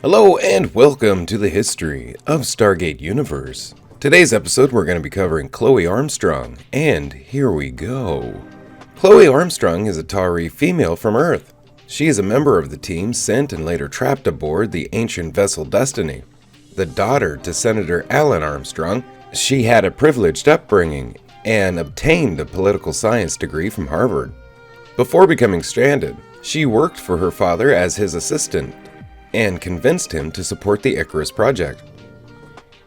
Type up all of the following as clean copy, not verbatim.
Hello and welcome to the history of Stargate Universe. Today's episode we're going to be covering Chloe Armstrong, and here we go. Chloe Armstrong is a Tauri female from Earth. She is a member of the team sent and later trapped aboard the ancient vessel Destiny. The daughter to Senator Alan Armstrong, she had a privileged upbringing and obtained a political science degree from Harvard. Before becoming stranded, she worked for her father as his assistant and convinced him to support the Icarus project.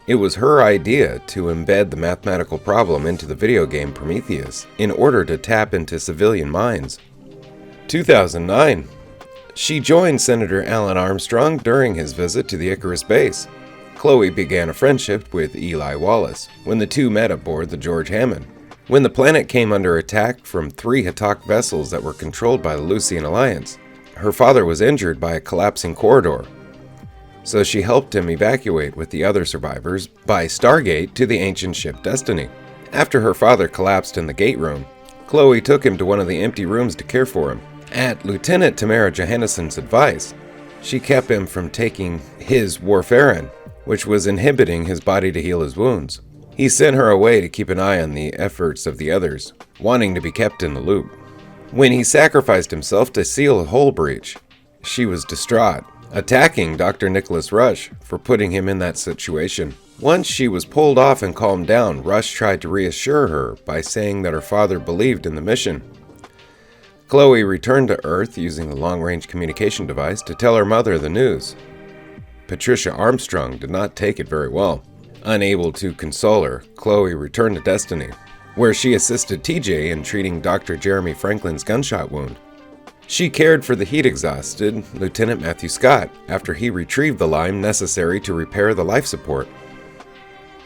It was her idea to embed the mathematical problem into the video game Prometheus in order to tap into civilian minds. 2009. She joined Senator Alan Armstrong during his visit to the Icarus base. Chloe began a friendship with Eli Wallace when the two met aboard the George Hammond. When the planet came under attack from 3 Hatak vessels that were controlled by the Lucian Alliance, her father was injured by a collapsing corridor, so she helped him evacuate with the other survivors by Stargate to the ancient ship Destiny. After her father collapsed in the gate room, Chloe took him to one of the empty rooms to care for him. At Lieutenant Tamara Johannesson's advice, she kept him from taking his warfarin, which was inhibiting his body to heal his wounds. He sent her away to keep an eye on the efforts of the others, wanting to be kept in the loop. When he sacrificed himself to seal a hull breach, she was distraught, attacking Dr. Nicholas Rush for putting him in that situation. Once she was pulled off and calmed down, Rush tried to reassure her by saying that her father believed in the mission. Chloe returned to Earth using a long-range communication device to tell her mother the news. Patricia Armstrong did not take it very well. Unable to console her, Chloe returned to Destiny, where she assisted TJ in treating Dr. Jeremy Franklin's gunshot wound. She cared for the heat-exhausted Lieutenant Matthew Scott after he retrieved the lime necessary to repair the life support.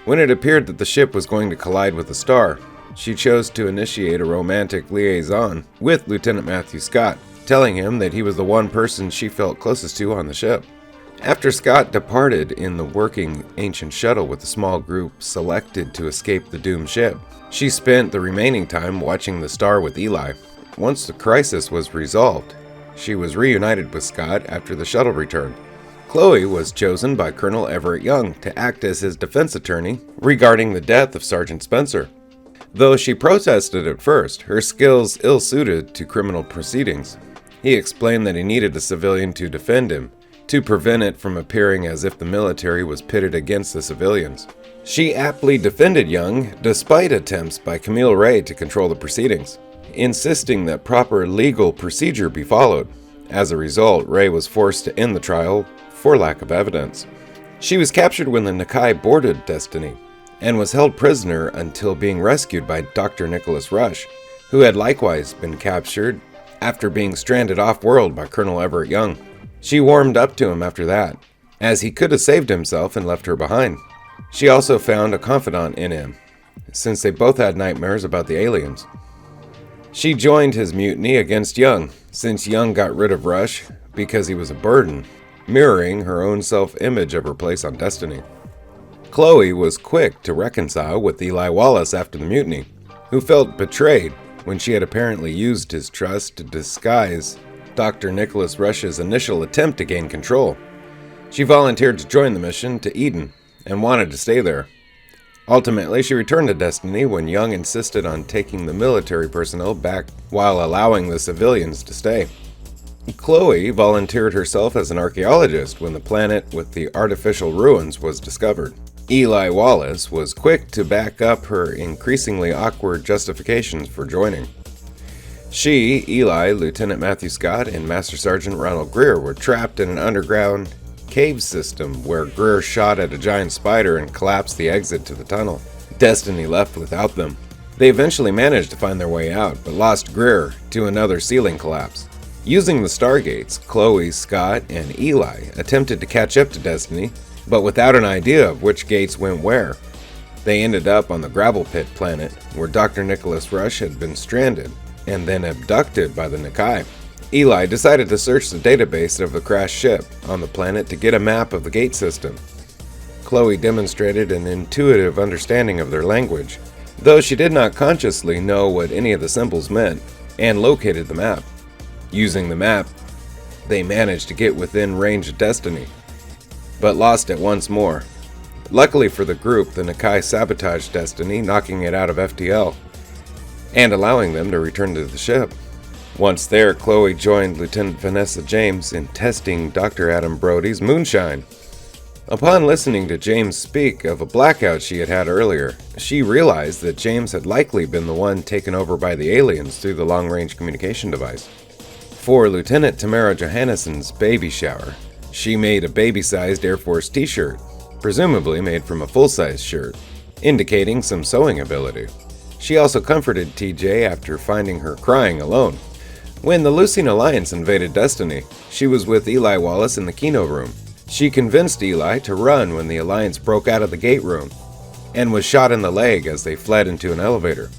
When it appeared that the ship was going to collide with the star, she chose to initiate a romantic liaison with Lieutenant Matthew Scott, telling him that he was the one person she felt closest to on the ship. After Scott departed in the working ancient shuttle with a small group selected to escape the doomed ship, she spent the remaining time watching the star with Eli. Once the crisis was resolved, she was reunited with Scott after the shuttle returned. Chloe was chosen by Colonel Everett Young to act as his defense attorney regarding the death of Sergeant Spencer. Though she protested at first, her skills ill-suited to criminal proceedings. He explained that he needed a civilian to defend him, to prevent it from appearing as if the military was pitted against the civilians. She aptly defended Young despite attempts by Camille Ray to control the proceedings, insisting that proper legal procedure be followed. As a result, Ray was forced to end the trial for lack of evidence. She was captured when the Nakai boarded Destiny, and was held prisoner until being rescued by Dr. Nicholas Rush, who had likewise been captured after being stranded off-world by Colonel Everett Young. She warmed up to him after that, as he could have saved himself and left her behind. She also found a confidant in him, since they both had nightmares about the aliens. She joined his mutiny against Young, since Young got rid of Rush because he was a burden, mirroring her own self-image of her place on Destiny. Chloe was quick to reconcile with Eli Wallace after the mutiny, who felt betrayed when she had apparently used his trust to disguise Dr. Nicholas Rush's initial attempt to gain control. She volunteered to join the mission to Eden and wanted to stay there. Ultimately, she returned to Destiny when Young insisted on taking the military personnel back while allowing the civilians to stay. Chloe volunteered herself as an archaeologist when the planet with the artificial ruins was discovered. Eli Wallace was quick to back up her increasingly awkward justifications for joining. She, Eli, Lieutenant Matthew Scott, and Master Sergeant Ronald Greer were trapped in an underground cave system where Greer shot at a giant spider and collapsed the exit to the tunnel. Destiny left without them. They eventually managed to find their way out, but lost Greer to another ceiling collapse. Using the Stargates, Chloe, Scott, and Eli attempted to catch up to Destiny, but without an idea of which gates went where. They ended up on the Gravel Pit planet, where Dr. Nicholas Rush had been stranded and then abducted by the Nakai. Eli decided to search the database of the crashed ship on the planet to get a map of the gate system. Chloe demonstrated an intuitive understanding of their language, though she did not consciously know what any of the symbols meant, and located the map. Using the map, they managed to get within range of Destiny. but lost it once more. Luckily for the group, the Nakai sabotaged Destiny, knocking it out of FTL, and allowing them to return to the ship. Once there, Chloe joined Lieutenant Vanessa James in testing Dr. Adam Brody's moonshine. Upon listening to James speak of a blackout she had had earlier, she realized that James had likely been the one taken over by the aliens through the long-range communication device. For Lieutenant Tamara Johannesson's baby shower, she made a baby-sized Air Force t-shirt, presumably made from a full-size shirt, indicating some sewing ability. She also comforted TJ after finding her crying alone. When the Lucian Alliance invaded Destiny, she was with Eli Wallace in the Kino room. She convinced Eli to run when the Alliance broke out of the gate room, and was shot in the leg as they fled into an elevator.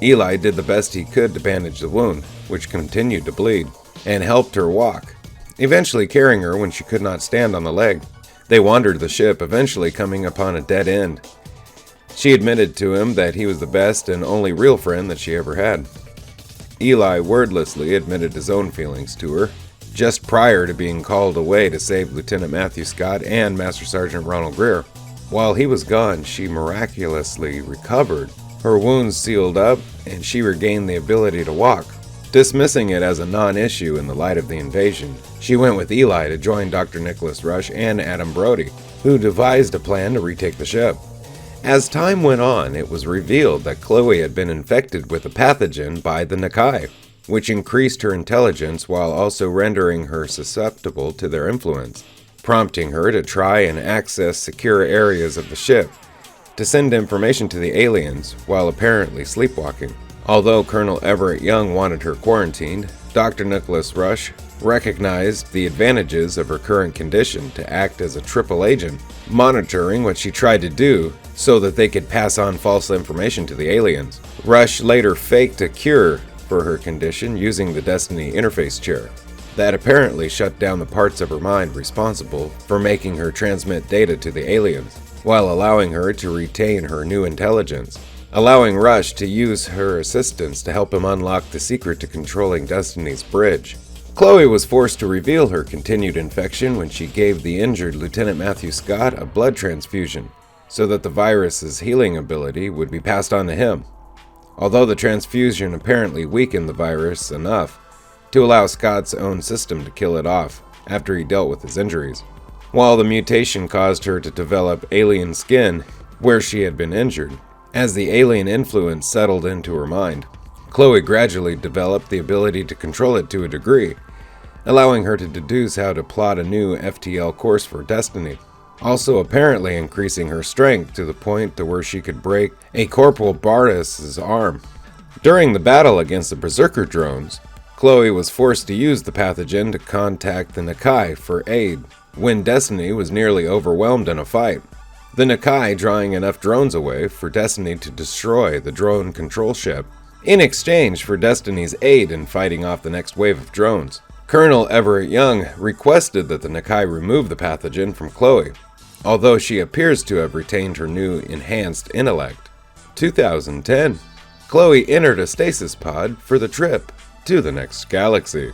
Eli did the best he could to bandage the wound, which continued to bleed, and helped her walk, eventually carrying her when she could not stand on the leg. They wandered the ship, eventually coming upon a dead end. She admitted to him that he was the best and only real friend that she ever had. Eli wordlessly admitted his own feelings to her, just prior to being called away to save Lieutenant Matthew Scott and Master Sergeant Ronald Greer. While he was gone, she miraculously recovered. Her wounds sealed up, and she regained the ability to walk. Dismissing it as a non-issue in the light of the invasion, she went with Eli to join Dr. Nicholas Rush and Adam Brody, who devised a plan to retake the ship. As time went on, it was revealed that Chloe had been infected with a pathogen by the Nakai, which increased her intelligence while also rendering her susceptible to their influence, prompting her to try and access secure areas of the ship to send information to the aliens while apparently sleepwalking. Although Colonel Everett Young wanted her quarantined, Dr. Nicholas Rush recognized the advantages of her current condition to act as a triple agent, monitoring what she tried to do so that they could pass on false information to the aliens. Rush later faked a cure for her condition using the Destiny interface chair that apparently shut down the parts of her mind responsible for making her transmit data to the aliens, while allowing her to retain her new intelligence, allowing Rush to use her assistance to help him unlock the secret to controlling Destiny's bridge. Chloe was forced to reveal her continued infection when she gave the injured Lieutenant Matthew Scott a blood transfusion, so that the virus's healing ability would be passed on to him, although the transfusion apparently weakened the virus enough to allow Scott's own system to kill it off after he dealt with his injuries. While the mutation caused her to develop alien skin where she had been injured, as the alien influence settled into her mind, Chloe gradually developed the ability to control it to a degree, allowing her to deduce how to plot a new FTL course for Destiny, also apparently increasing her strength to the point to where she could break a Corporal Bardas' arm. During the battle against the Berserker drones, Chloe was forced to use the pathogen to contact the Nakai for aid when Destiny was nearly overwhelmed in a fight, the Nakai drawing enough drones away for Destiny to destroy the drone control ship in exchange for Destiny's aid in fighting off the next wave of drones. Colonel Everett Young requested that the Nakai remove the pathogen from Chloe, although she appears to have retained her new enhanced intellect. 2010. Chloe entered a stasis pod for the trip to the next galaxy.